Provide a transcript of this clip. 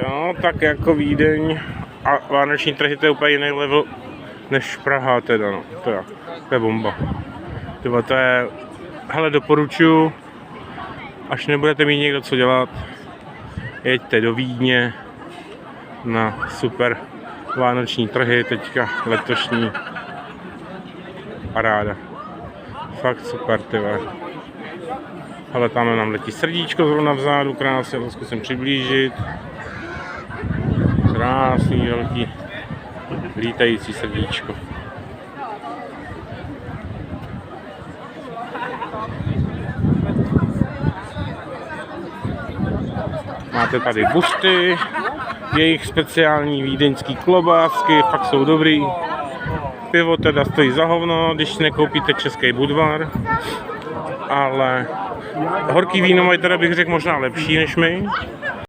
Jo, tak jako Vídeň a vánoční trhy, to je úplně jiný level než Praha teda, no. To je bomba. Tyba, to je, hele, doporučuji, až nebudete mít někdo co dělat, jeďte do Vídně na super vánoční trhy, teďka letošní paráda. Fakt super, tyhle. Ale tam nám letí srdíčko zrovna vzadu, krásně, to zkusím přiblížit. Krásný velký lítající srdíčko. Máte tady busty, jejich speciální vídeňský klobásky, fakt jsou dobrý. Pivo teda stojí za hovno, když nekoupíte Český Budvar, ale horký víno mají teda, bych řekl, možná lepší než my.